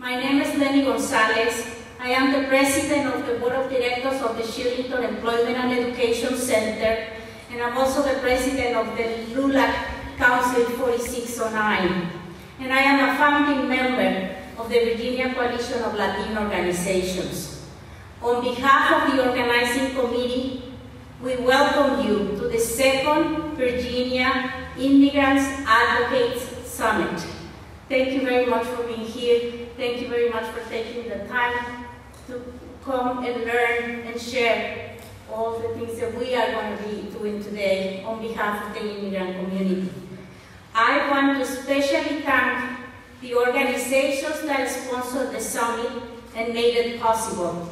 My name is Leni Gonzalez. I am the president of the board of directors of the Shillington Employment and Education Center, and I'm also the president of the LULAC Council 4609. And I am a founding member of the Virginia Coalition of Latin Organizations. On behalf of the organizing committee, we welcome you to the second Virginia Immigrants Advocates Summit. Thank you very much for being here. Thank you very much for taking the time to come and learn and share all the things that we are going to be doing today on behalf of the immigrant community. I want to especially thank the organizations that sponsored the summit and made it possible.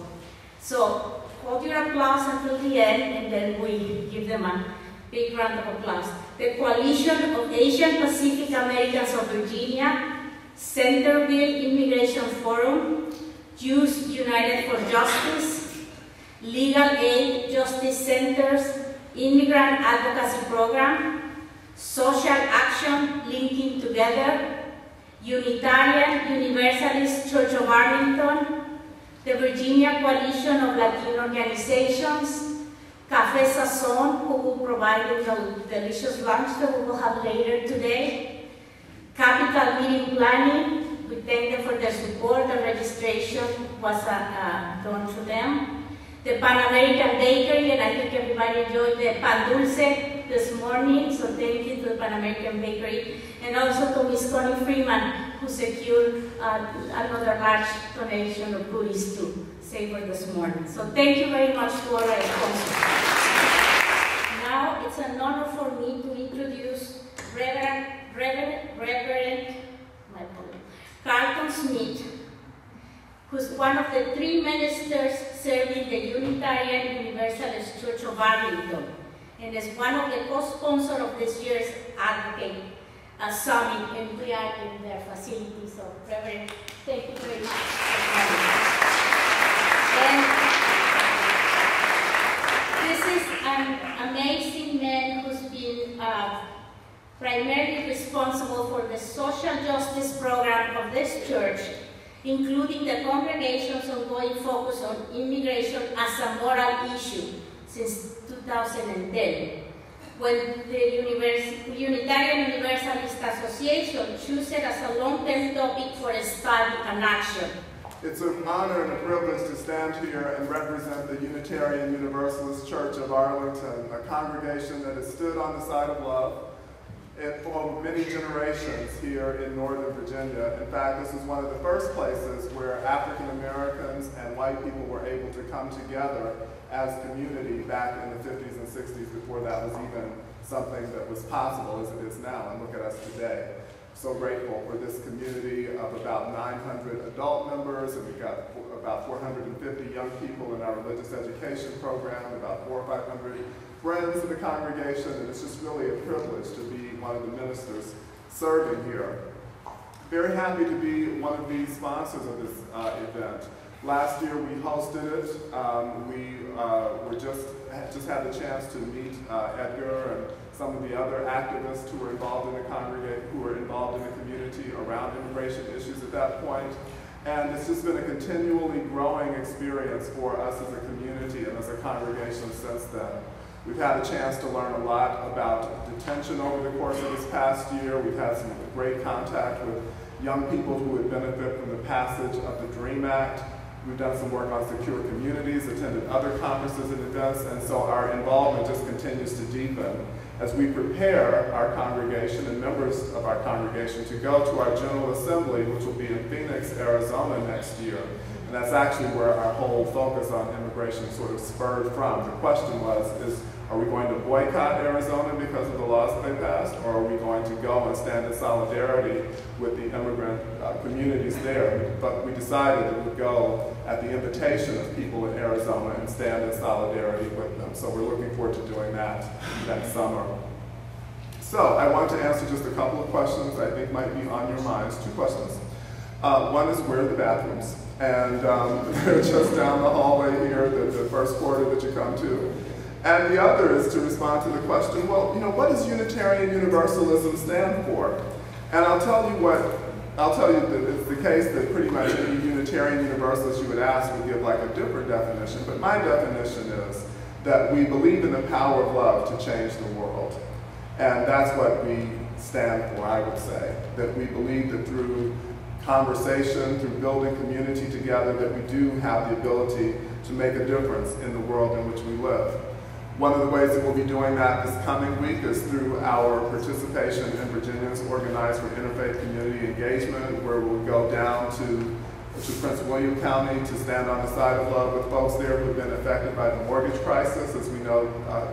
So hold your applause until the end, and then we give them a big round of applause. The Coalition of Asian Pacific Americans of Virginia, Centerville Immigration Forum, Jews United for Justice, Legal Aid Justice Centers, Immigrant Advocacy Program, Social Action Linking Together, Unitarian Universalist Church of Arlington, the Virginia Coalition of Latin Organizations, Café Sazón, who will provide the delicious lunch that we will have later today, Capital Meeting Planning, we thank them for their support. The registration was done to them. The Pan American Bakery, and I think everybody enjoyed the pan dulce this morning, so thank you to the Pan American Bakery, and also to Ms. Connie Freeman, who secured another large donation of goodies to Savor this morning. So thank you very much to all our sponsors. Now it's an honor for me to introduce Reverend Carlton Smith, who's one of the 3 ministers serving the Unitarian Universalist Church of Arlington, and is one of the co-sponsors of this year's Advocate Summit, and we are in their facility. So, Reverend, thank you very much for coming. And this is an amazing man who's been primarily responsible for the social justice program of this church, including the congregation's ongoing focus on immigration as a moral issue since 2010, when the Unitarian Universalist Association chose it as a long-term topic for a study and action. It's an honor and a privilege to stand here and represent the Unitarian Universalist Church of Arlington, a congregation that has stood on the side of love for many generations here in Northern Virginia. In fact, this is one of the first places where African Americans and white people were able to come together as community back in the 50s and 60s, before that was even something that was possible as it is now. And look at us today. So grateful for this community of about 900 adult members, and we've got about 450 young people in our religious education program, about 400 or 500 friends in the congregation, and it's just really a privilege to be one of the ministers serving here. Very happy to be one of the sponsors of this event. Last year we hosted it. We just had the chance to meet Edgar and some of the other activists who were involved in the community around immigration issues at that point. And it's just been a continually growing experience for us as a community and as a congregation since then. We've had a chance to learn a lot about detention over the course of this past year. We've had some great contact with young people who would benefit from the passage of the DREAM Act. We've done some work on secure communities, attended other conferences and events, and so our involvement just continues to deepen as we prepare our congregation and members of our congregation to go to our General Assembly, which will be in Phoenix, Arizona next year. And that's actually where our whole focus on immigration sort of spurred from. The question was, are we going to boycott Arizona because of the laws that they passed, or are we going to go and stand in solidarity with the immigrant communities there? But we decided that we'd go at the invitation of people in Arizona and stand in solidarity with them. So we're looking forward to doing that next summer. So I want to answer just a couple of questions I think might be on your minds. 2 questions. One is, where are the bathrooms? And they're just down the hallway here, the first quarter that you come to. And the other is to respond to the question, well, what does Unitarian Universalism stand for? And I'll tell you that it's the case that pretty much any Unitarian Universalist you would ask would give like a different definition, but my definition is that we believe in the power of love to change the world. And that's what we stand for, I would say. That we believe that through conversation, through building community together, that we do have the ability to make a difference in the world in which we live. One of the ways that we'll be doing that this coming week is through our participation in Virginia's Organized for Interfaith Community Engagement, where we'll go down to Prince William County to stand on the side of love with folks there who have been affected by the mortgage crisis. As we know,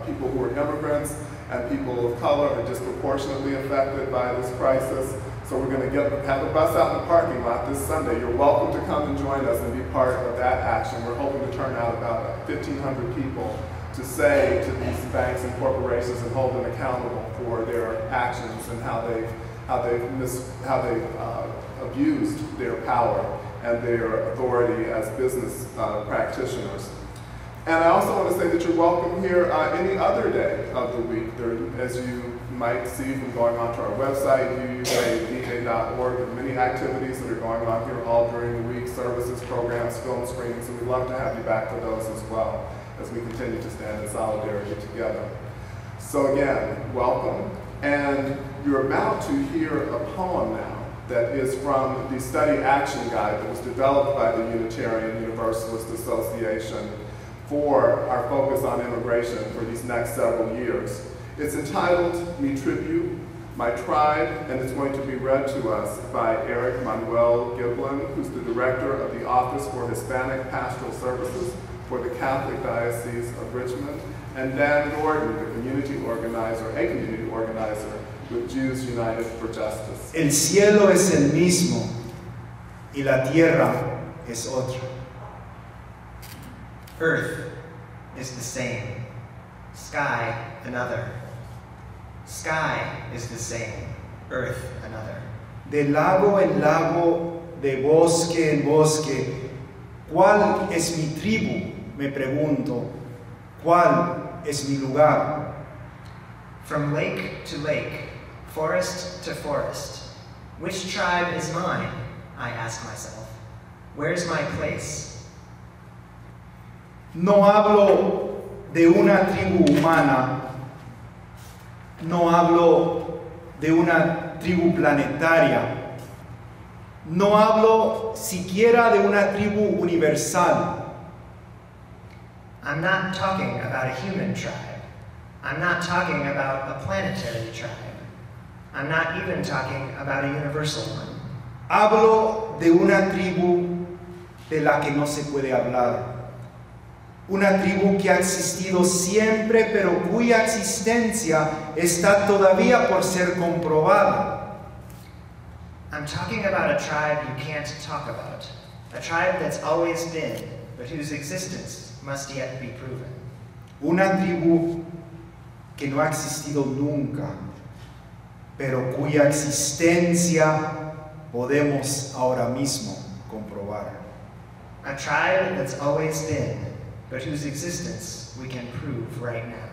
people who are immigrants and people of color are disproportionately affected by this crisis. So we're going to have a bus out in the parking lot this Sunday. You're welcome to come and join us and be part of that action. We're hoping to turn out about 1,500 people to say to these banks and corporations and hold them accountable for their actions and how they've abused their power and their authority as business practitioners. And I also want to say that you're welcome here any other day of the week. As you might see from going onto our website, UUCA.org, there are many activities that are going on here all during the week, services, programs, film screenings, and we'd love to have you back for those as well as we continue to stand in solidarity together. So again, welcome. And you're about to hear a poem now that is from the study action guide that was developed by the Unitarian Universalist Association for our focus on immigration for these next several years. It's entitled Me Tribu, My Tribe, and it's going to be read to us by Manuel Giblin, who's the director of the Office for Hispanic Pastoral Services for the Catholic Diocese of Richmond, and Dan Gordon, a community organizer with Jews United for Justice. El cielo es el mismo y la tierra es otra. Earth is the same, sky another. Sky is the same, earth another. De lago en lago, de bosque en bosque, ¿cuál es mi tribu? Me pregunto, ¿cuál es mi lugar? From lake to lake, forest to forest, which tribe is mine? I ask myself. Where's my place? No hablo de una tribu humana, no hablo de una tribu planetaria, no hablo siquiera de una tribu universal. I'm not talking about a human tribe. I'm not talking about a planetary tribe. I'm not even talking about a universal one. Hablo de una tribu de la que no se puede hablar. Una tribu que ha existido siempre, pero cuya existencia está todavía por ser comprobada. I'm talking about a tribe you can't talk about. A tribe that's always been, but whose existence must yet be proven. Una tribu que no ha existido nunca, pero cuya existencia podemos ahora mismo comprobar. A tribe that's always been, but whose existence we can prove right now.